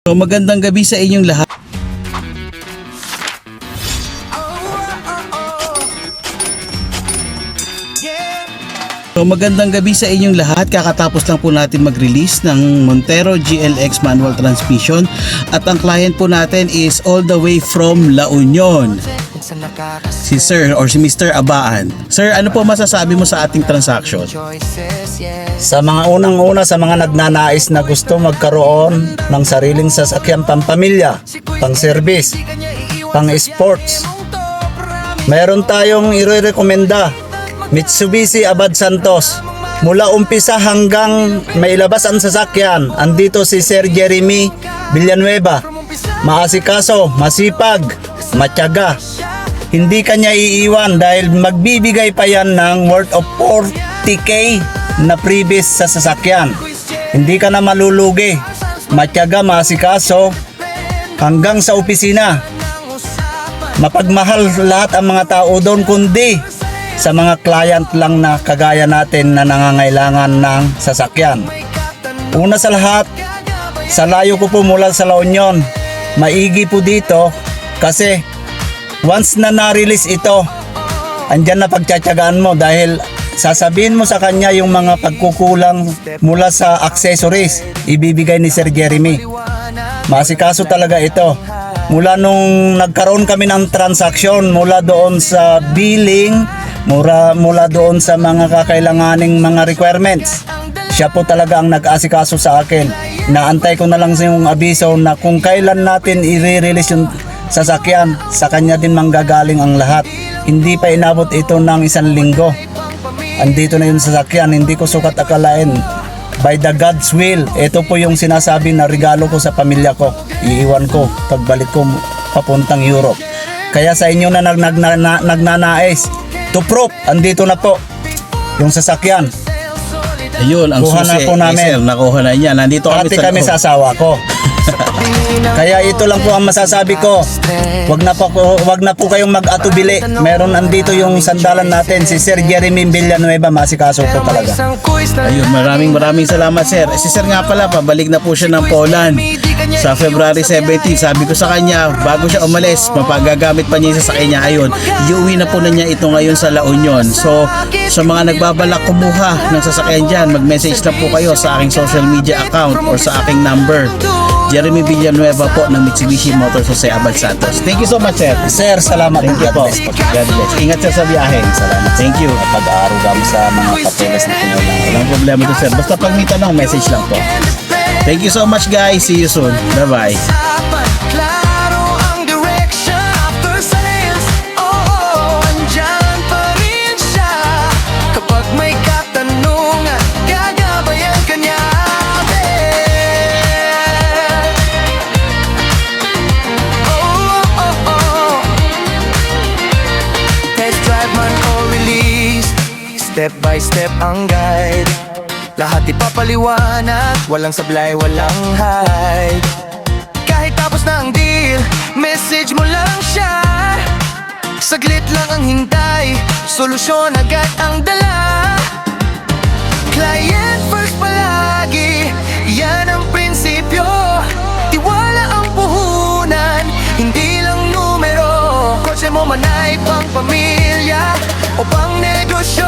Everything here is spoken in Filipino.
So, magandang gabi sa inyong lahat. So, magandang gabi sa inyong lahat. Kakatapos lang po natin mag-release ng Montero GLX manual transmission at ang client po natin is all the way from La Union. Si Sir or si Mr. Abaan. Sir, ano po masasabi mo sa ating transaction? Sa mga unang-una, sa mga nagnanais na gusto magkaroon ng sariling sasakyan pampamilya, pang-service, pang-sports, mayroon tayong i-rekomenda Mitsubishi Abad Santos. Mula umpisa hanggang mailabas ang sasakyan, andito si Sir Jeremy Villanueva. Maasikaso, masipag, matyaga. Hindi kanya iiwan dahil magbibigay pa yan ng worth of 40k na previous sa sasakyan. Hindi ka na malulugi. Matyaga, maasikaso hanggang sa opisina. Mapagmahal lahat ang mga tao doon, kundi sa mga client lang na kagaya natin na nangangailangan ng sasakyan. Una sa lahat, sa layo ko po mula sa La Union, maigi po dito kasi once na na-release ito, andyan na pagtsatsagaan mo dahil sasabihin mo sa kanya yung mga pagkukulang mula sa accessories, ibibigay ni Sir Jeremy. Masikaso talaga ito. Mula nung nagkaroon kami ng transaksyon, mula doon sa billing, mula doon sa mga kakailanganing mga requirements, siya po talaga ang nag-asikaso sa akin. Naantay ko na lang sa yung abiso na kung kailan natin i-release yung sasakyan, sa kanya din manggagaling ang lahat. Hindi pa inabot ito ng 1 linggo. Andito na yung sasakyan, hindi ko sukat akalain. By the God's will, ito po yung sinasabi na regalo ko sa pamilya ko. Iiwan ko pagbalik ko papuntang Europe. Kaya sa inyo na nagnanais, to proof, andito na po yung sasakyan. Ayun, ang Kuha na susi. po namin. Sir, nakuha na niya. Nandito Pati kami sa asawa ko. Kaya ito lang po ang masasabi ko. Wag na po kayong mag-atubili. Meron andito yung sandalan natin, si Sir Jeremy Villanueva, masikaso po talaga. Ayun, maraming salamat, Sir. Si Sir nga pala, pabalik na po siya ng Poland sa February 17. Sabi ko sa kanya, bago siya umalis, mapagagamit pa niya yung sasakyan niya. Ayun, iuwi na po na niya ito ngayon sa La Union. So, sa mga nagbabalak kumuha ng sasakyan dyan, mag-message na po kayo sa aking social media account or sa aking number. Jeremy Villanueva po ng Mitsubishi Motors Jose Abad Santos. Thank you so much, Sir. Sir, salamat. Thank you po. God bless. Ingat sir sa biyahe. Salamat. Thank you. Pag-aaruga mo sa mga papeles na tinulungan. Walang problema to, sir. Basta pag may tanong, message lang po. Thank you so much, guys. See you soon. Bye-bye. Step by step ang guide, lahat ipapaliwanag, walang sablay, walang hide. Kahit tapos na ang deal, message mo lang siya. Saglit lang ang hintay, solusyon agad ang dala. Client first palagi, yan ang prinsipyo. Tiwala ang puhunan, hindi lang numero. Kotse mo man ay pang pamilya o pang negosyo,